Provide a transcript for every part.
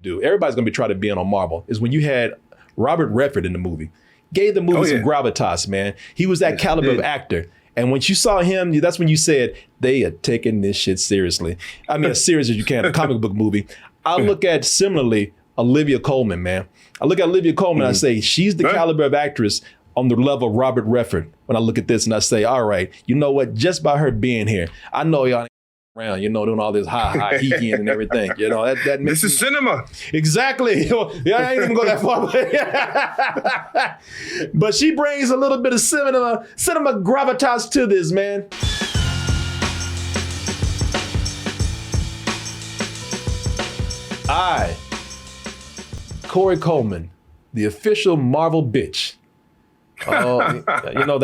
do. Everybody's going to be trying to be in on Marvel. Is when you had Robert Redford in the movie. Gave the movie some gravitas, man. He was that caliber of actor. And when you saw him, that's when you said, they are taking this shit seriously. I mean, as serious as you can, a comic book movie. I look at, similarly, Olivia Colman, man. I look at Olivia Colman, I say, she's the caliber of actress on the level of Robert Redford. When I look at this and I say, all right, you know what? Just by her being here, I know y'all ain't around, you know, doing all this high heeking and everything. You know, that makes this is cinema. Exactly. Yeah, I ain't even go that far. But she brings a little bit of cinema gravitas to this, man. Corey Coleman, the official Marvel bitch. You know,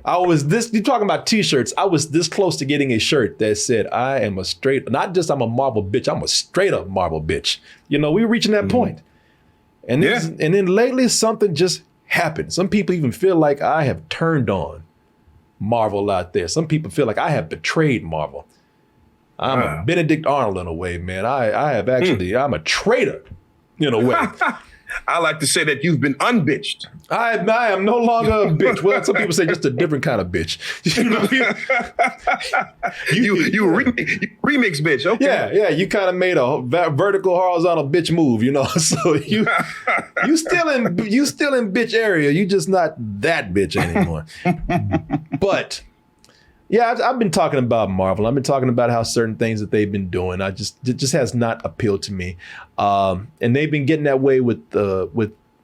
you talking about t-shirts, I was this close to getting a shirt that said, I am not just I'm a Marvel bitch, I'm a straight up Marvel bitch. You know, we were reaching that point. And then lately something just happened. Some people even feel like I have turned on Marvel out there. Some people feel like I have betrayed Marvel. I'm a Benedict Arnold in a way, man. I'm a traitor in a way. I like to say that you've been unbitched. I am no longer a bitch. Well, some people say just a different kind of bitch. you remix bitch. Okay. Yeah. You kind of made a vertical horizontal bitch move, you know. So you still in bitch area. You just not that bitch anymore. But yeah, I've been talking about Marvel. I've been talking about how certain things that they've been doing, it just has not appealed to me. And they've been getting that way with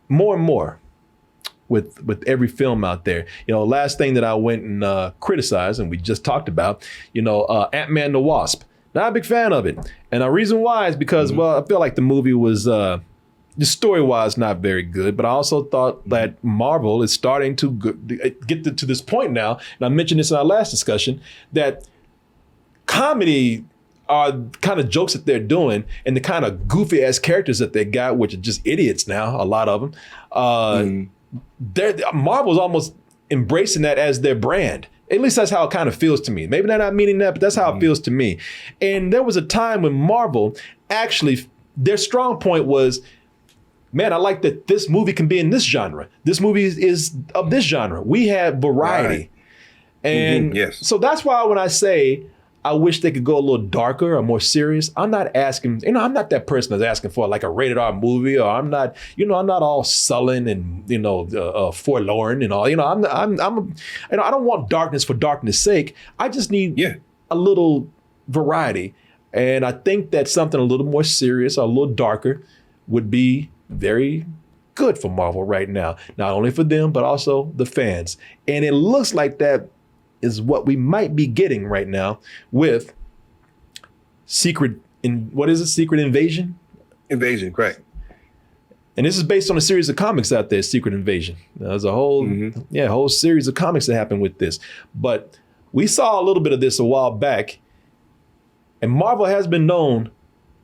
more and more with every film out there. You know, last thing that I went and criticized, and we just talked about, you know, Ant-Man the Wasp. Not a big fan of it. And the reason why is because, well, I feel like the movie was the story-wise not very good, but I also thought that Marvel is starting to get to this point now, and I mentioned this in our last discussion, that comedy are kind of jokes that they're doing and the kind of goofy-ass characters that they got, which are just idiots now, a lot of them. Marvel's almost embracing that as their brand. At least that's how it kind of feels to me. Maybe they're not meaning that, but that's how it feels to me. And there was a time when Marvel actually, their strong point was, man, I like that this movie can be in this genre. This movie is of this genre. We have variety. Right. And so that's why when I say I wish they could go a little darker or more serious, I'm not asking, you know, I'm not that person that's asking for like a rated R movie, or I'm not all sullen and, you know, forlorn and all. You know, I don't want darkness for darkness' sake. I just need a little variety. And I think that something a little more serious or a little darker would be very good for Marvel right now. Not only for them, but also the fans. And it looks like that is what we might be getting right now with Secret Invasion? Invasion, correct. And this is based on a series of comics out there, Secret Invasion. There's a whole series of comics that happened with this. But we saw a little bit of this a while back, and Marvel has been known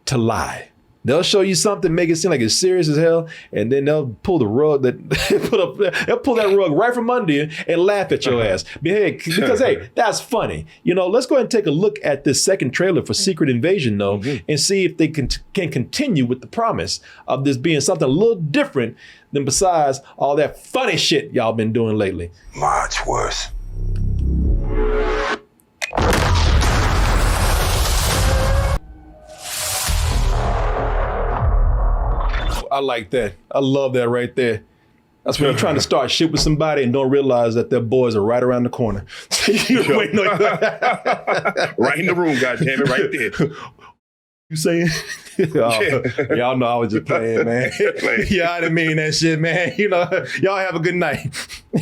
to lie. They'll show you something, make it seem like it's serious as hell, and then they'll pull the rug they'll pull that rug right from under you and laugh at your ass. Because hey, that's funny. You know, let's go ahead and take a look at this second trailer for Secret Invasion, though, and see if they can continue with the promise of this being something a little different than besides all that funny shit y'all been doing lately. Much worse. I like that. I love that right there. That's when I'm trying to start shit with somebody and don't realize that their boys are right around the corner. Right in the room, goddammit, right there. You saying? Y'all know I was just playing, man. Yeah, I didn't mean that shit, man. You know, y'all have a good night.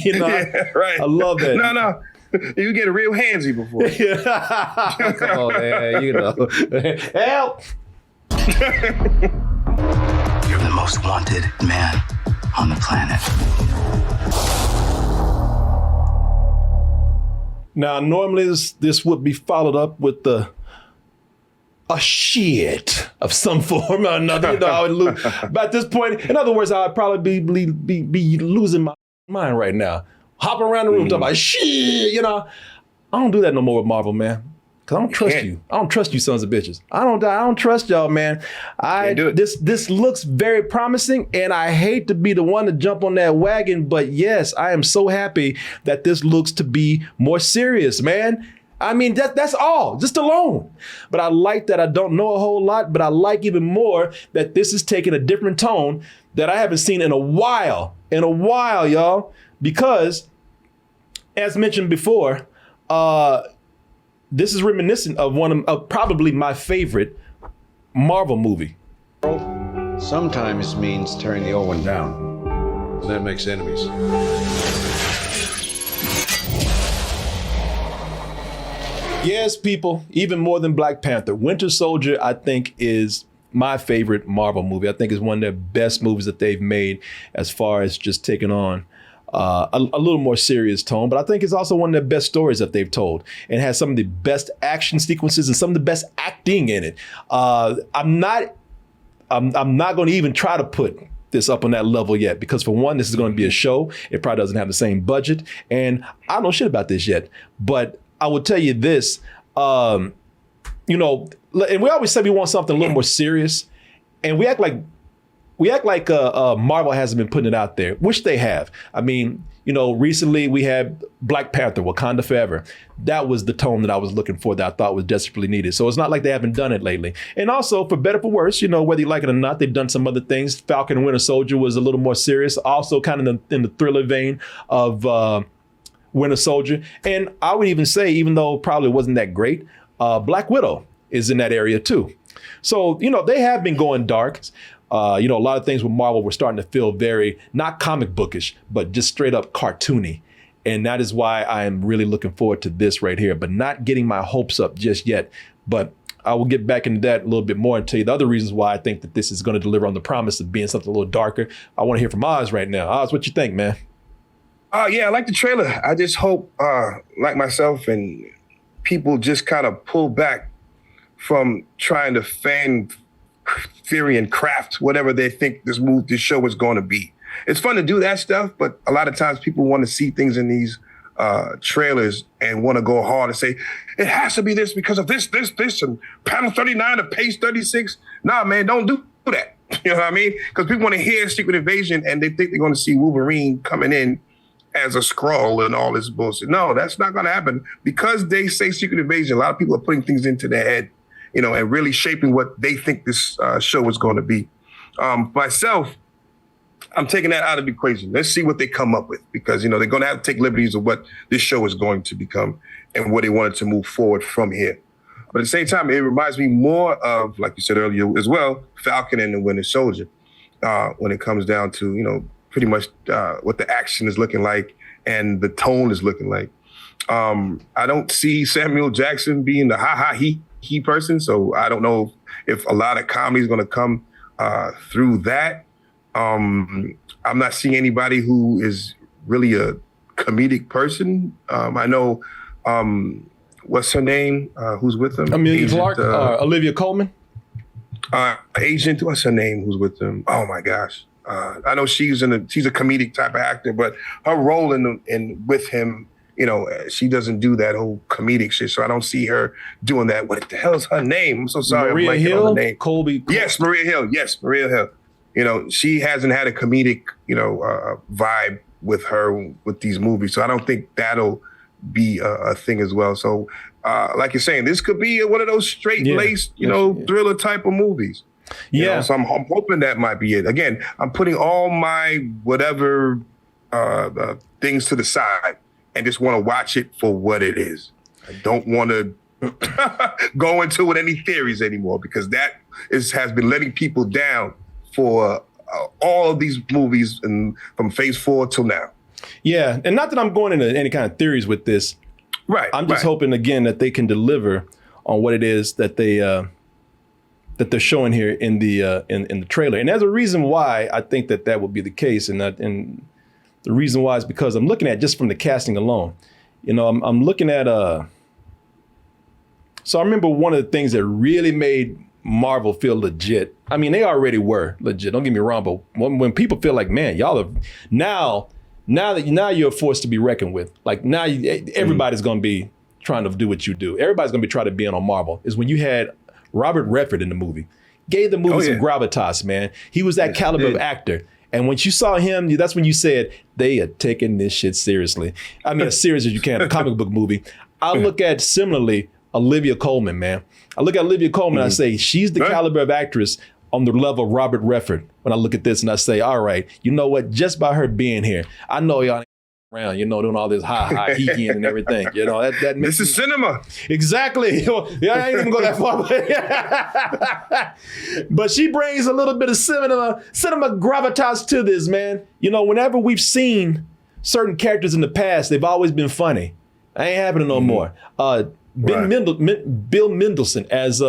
You know, right. I love that. No. You get real handsy before. Come on, man. You know. Help! You're the most wanted man on the planet. Now, normally this would be followed up with a shit of some form or another. You know, I would lose. But at this point, in other words, I would probably be losing my mind right now. Hopping around the room talking about shit, you know. I don't do that no more with Marvel, man. Cause I don't trust you. I don't trust you sons of bitches. I don't trust y'all, man. This looks very promising, and I hate to be the one to jump on that wagon, but yes, I am so happy that this looks to be more serious, man. I mean, that's all, just alone. But I like that I don't know a whole lot, but I like even more that this is taking a different tone that I haven't seen in a while, y'all. Because, as mentioned before, this is reminiscent of one of probably my favorite Marvel movie. Sometimes means tearing the old one down. That makes enemies. Yes, people, even more than Black Panther. Winter Soldier, I think, is my favorite Marvel movie. I think it's one of their best movies that they've made as far as just taking on a little more serious tone. But I think it's also one of the best stories that they've told, and has some of the best action sequences and some of the best acting in it. I'm not going to even try to put this up on that level yet, because for one, this is going to be a show. It probably doesn't have the same budget, and I don't know shit about this yet. But I will tell you this, and we always say we want something a little more serious, and we act like Marvel hasn't been putting it out there, which they have. I mean, recently we had Black Panther, Wakanda Forever. That was the tone that I was looking for, that I thought was desperately needed. So it's not like they haven't done it lately. And also, for better for worse, whether you like it or not, they've done some other things. Falcon and Winter Soldier was a little more serious, also kind of in the thriller vein of Winter Soldier. And I would even say, even though it probably wasn't that great, Black Widow is in that area too. So, they have been going dark. A lot of things with Marvel were starting to feel very, not comic bookish, but just straight up cartoony. And that is why I am really looking forward to this right here, but not getting my hopes up just yet. But I will get back into that a little bit more and tell you the other reasons why I think that this is going to deliver on the promise of being something a little darker. I want to hear from Oz right now. Oz, what you think, man? Yeah, I like the trailer. I just hope, like myself, and people just kind of pull back from trying to fan theory and craft whatever they think this show is going to be. It's fun to do that stuff, but a lot of times people want to see things in these trailers and want to go hard and say, it has to be this because of this, and panel 39 of page 36. Nah, man, don't do that. You know what I mean? Because people want to hear Secret Invasion and they think they're going to see Wolverine coming in as a Skrull and all this bullshit. No, that's not going to happen. Because they say Secret Invasion, a lot of people are putting things into their head, and really shaping what they think this show is going to be. Myself, I'm taking that out of the equation. Let's see what they come up with, because, they're going to have to take liberties of what this show is going to become and what they wanted to move forward from here. But at the same time, it reminds me more of, like you said earlier as well, Falcon and the Winter Soldier, when it comes down to, pretty much what the action is looking like and the tone is looking like. I don't see Samuel Jackson being the he person, so I don't know if a lot of comedy is going to come through that. I'm not seeing anybody who is really a comedic person. I know, what's her name? Who's with them? Emilia Clarke, Olivia Colman. Agent, what's her name? Who's with them? Oh my gosh. I know she's a comedic type of actor, but her role in with him, she doesn't do that whole comedic shit. So I don't see her doing that. What the hell is her name? I'm so sorry. Maria Hill? Colby. Yes, Maria Hill. Yes, Maria Hill. She hasn't had a comedic, vibe with her with these movies. So I don't think that'll be a thing as well. So like you're saying, this could be one of those straight-laced, thriller type of movies. Yeah. So I'm hoping that might be it. Again, I'm putting all my whatever things to the side and just want to watch it for what it is. I don't want to go into it any theories anymore, because that has been letting people down for all of these movies and from Phase 4 till now. Yeah, and not that I'm going into any kind of theories with this. Right. I'm just hoping, again, that they can deliver on what it is that that they're showing here in the trailer. And there's a reason why I think that would be the case, and the reason why is because I'm looking at just from the casting alone. I'm looking at so I remember one of the things that really made Marvel feel legit. I mean, they already were legit, don't get me wrong, but when people feel like, man, y'all are now you're a force to be reckoned with. Like now everybody's going to be trying to do what you do. Everybody's gonna be trying to be on Marvel. Is when you had Robert Redford in the movie. Gave the movie some gravitas, man. He was that caliber of actor. And when you saw him, that's when you said, they are taking this shit seriously. I mean, as serious as you can, a comic book movie. I look at, similarly, Olivia Colman, man. I look at Olivia Colman, I say, she's the caliber of actress on the level of Robert Redford. When I look at this and I say, all right, you know what? Just by her being here, I know y'all ain't around, you know, doing all this high heeking and everything. You know, that makes this is cinema. Exactly. Yeah, I ain't even go that far. But she brings a little bit of cinema gravitas to this, man. You know, whenever we've seen certain characters in the past, they've always been funny. Ain't happening no more. Bill Mendelsohn as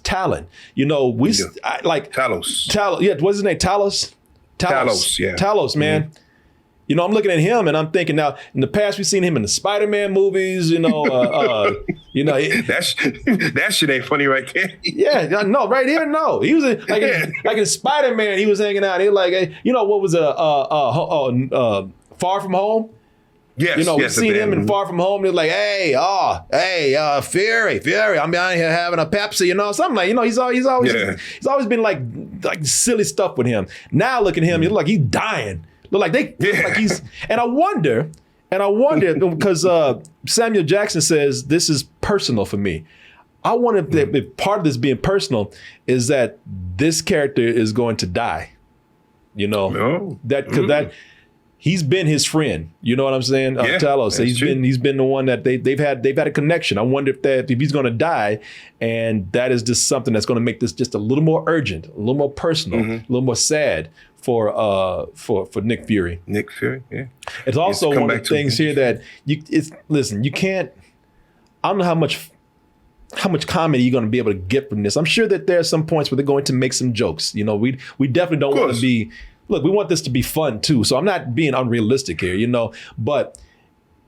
Talon. You know, Talos. Yeah, what's his name? Talos, yeah. Talos, man. Mm-hmm. You know, I'm looking at him and I'm thinking now, in the past, we've seen him in the Spider-Man movies, you know, that shit ain't funny right there. Yeah, no, right here, no. He was like in Spider-Man, he was hanging out. He was like, you know, what was Far From Home? Yes, you know, we've seen him in Far From Home. They're like, hey, Fury, I'm down here having a Pepsi, you know, something like, you know, he's always been like silly stuff with him. Now look at him, he look like he's dying. Look like he's, and I wonder because Samuel Jackson says this is personal for me. I wonder if part of this being personal is that this character is going to die. You know, that he's been his friend. You know what I'm saying? Talos. He's been the one that they've had a connection. I wonder if he's going to die, and that is just something that's going to make this just a little more urgent, a little more personal, a little more sad for Nick Fury. Nick Fury, yeah. It's also one of the things here that you can't. I don't know how much comedy you're going to be able to get from this. I'm sure that there are some points where they're going to make some jokes. You know, we definitely don't want to be. Look, we want this to be fun too. So I'm not being unrealistic here, you know. But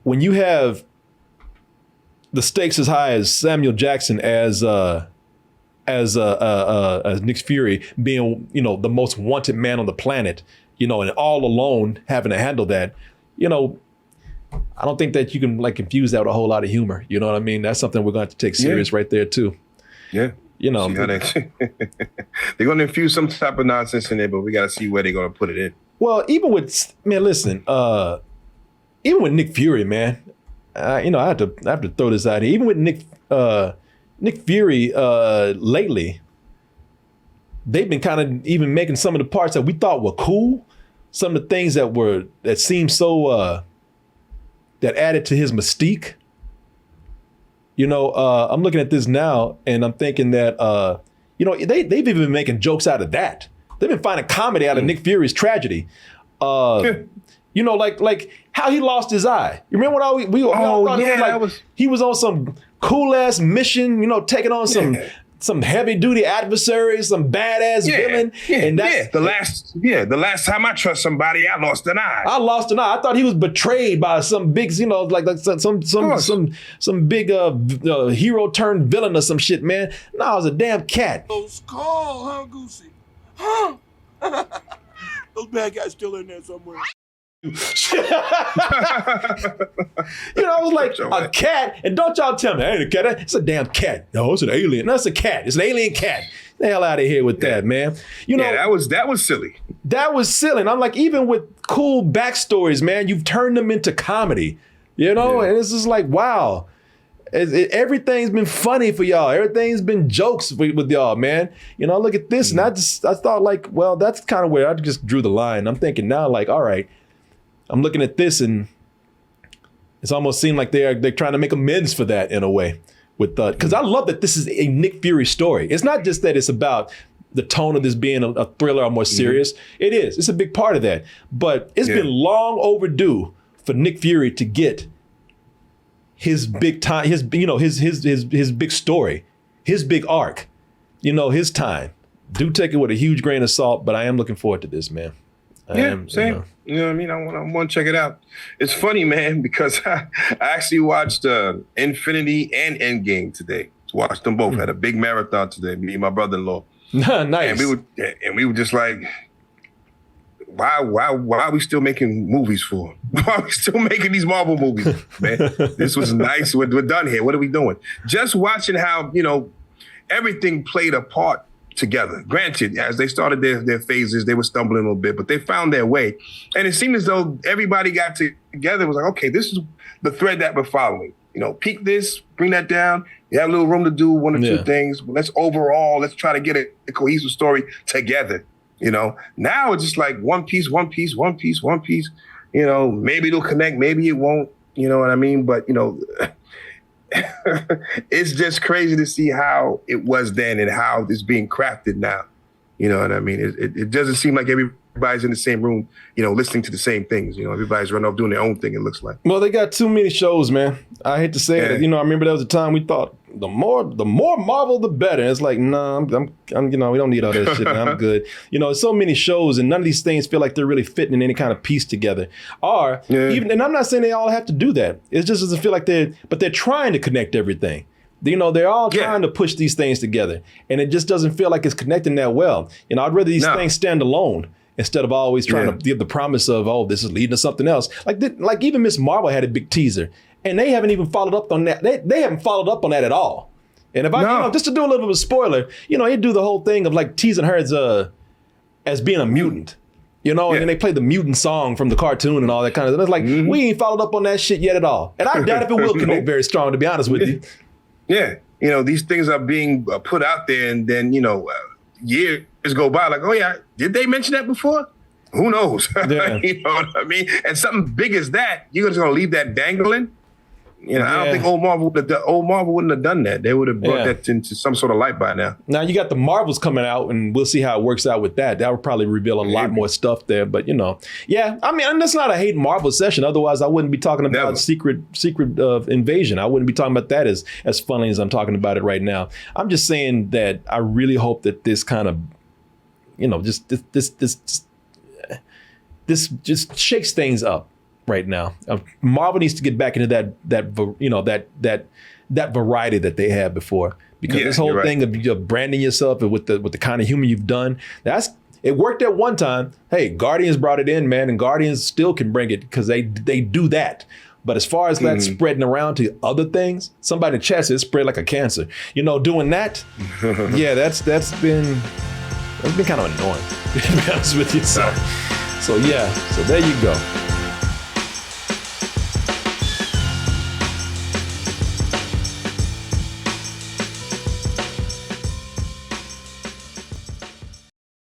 when you have the stakes as high as Samuel Jackson as Nick Fury being, you know, the most wanted man on the planet, you know, and all alone having to handle that, you know, I don't think that you can like confuse that with a whole lot of humor. You know what I mean? That's something we're going to have to take serious right there too. Yeah. You know, they're going to infuse some type of nonsense in there, but we got to see where they're going to put it in. Well, even with Nick Fury, man, you know, I have to throw this out here. Even with Nick Fury lately, they've been kind of even making some of the parts that we thought were cool, some of the things that seemed so that added to his mystique. You know, I'm looking at this now and I'm thinking that you know, they've even been making jokes out of that. They've been finding comedy out of Nick Fury's tragedy. You know, like how he lost his eye. You remember when we all thought he was on some cool ass mission, you know, taking on some heavy duty adversary, some badass villain. And that's the last time I trust somebody, I lost an eye. I thought he was betrayed by some big, you know, like some big hero turned villain or some shit, man. No, it was a damn cat. Those call, huh, Goosey? Huh? Those bad guys still in there somewhere. You know, I was like, a cat, and don't y'all tell me, that ain't a cat, it's a damn cat. No, it's an alien. No, it's a cat. It's an alien cat. Get the hell out of here with that, man. You know, that was silly. That was silly. And I'm like, even with cool backstories, man, you've turned them into comedy. You know, and it's just like, wow. Everything's been funny for y'all. Everything's been jokes with y'all, man. You know, look at this, and I thought like, well, that's kind of where I just drew the line. I'm thinking now, like, all right, I'm looking at this, and it's almost seemed like they're trying to make amends for that in a way. With because I love that this is a Nick Fury story. It's not just that it's about the tone of this being a thriller or more serious. It is. It's a big part of that. But it's been long overdue for Nick Fury to get his big time, his big story, his big arc, you know, his time. Do take it with a huge grain of salt, but I am looking forward to this, man. Same. You know what I mean? I want to check it out. It's funny, man, because I actually watched Infinity and Endgame today. Watched them both. Had a big marathon today. Me and my brother-in-law. Nice. And we were just like, why are we still making movies for? Why are we still making these Marvel movies, man? This was nice. We're done here. What are we doing? Just watching how, everything played a part together. Granted, as they started their phases, they were stumbling a little bit, but they found their way. And it seemed as though everybody got together and was like, okay, this is the thread that we're following. Peak this, bring that down. You have a little room to do one or two things. But let's try to get a cohesive story together. Now it's just like one piece. Maybe it'll connect, maybe it won't. You know what I mean? But, it's just crazy to see how it was then and how it's being crafted now. You know what I mean? It doesn't seem like everybody's in the same room, listening to the same things. Everybody's running off doing their own thing, it looks like. Well, they got too many shows, man. I hate to say it. I remember there was a time we thought the more Marvel, the better. And it's like, nah, I'm we don't need all that shit, man. I'm good. So many shows and none of these things feel like they're really fitting in any kind of piece together. And I'm not saying they all have to do that. It just doesn't feel like they're trying to connect everything. They're all trying to push these things together, and it just doesn't feel like it's connecting that well. I'd rather these things stand alone instead of always trying to give the promise of, oh, this is leading to something else. Like even Miss Marvel had a big teaser, and they haven't even followed up on that. They haven't followed up on that at all. And if I, just to do a little bit of a spoiler, he'd do the whole thing of like teasing her as being a mutant. And then they play the mutant song from the cartoon and all that kind of stuff. It's like, we ain't followed up on that shit yet at all. And I doubt if it will connect very strong, to be honest with you. Yeah. These things are being put out there, and then, years go by like, oh, yeah, did they mention that before? Who knows? Yeah. You know what I mean? And something big as that, you're just going to leave that dangling? I don't think old Marvel wouldn't have done that. They would have brought that into some sort of light by now. Now you got the Marvels coming out, and we'll see how it works out with that. That would probably reveal a lot more stuff there. But and that's not a hate Marvel session. Otherwise, I wouldn't be talking about Secret Invasion. I wouldn't be talking about that as funny as I'm talking about it right now. I'm just saying that I really hope that this kind of, this just shakes things up right now. Marvel needs to get back into that variety that they had before, because this whole thing of branding yourself with the kind of humor you've done, it worked at one time. Hey, Guardians brought it in, man, and Guardians still can bring it because they do that. But as far as that spreading around to other things, somebody in the chat said it spread like a cancer. Doing that, that's been kind of annoying, to be honest with you. So there you go.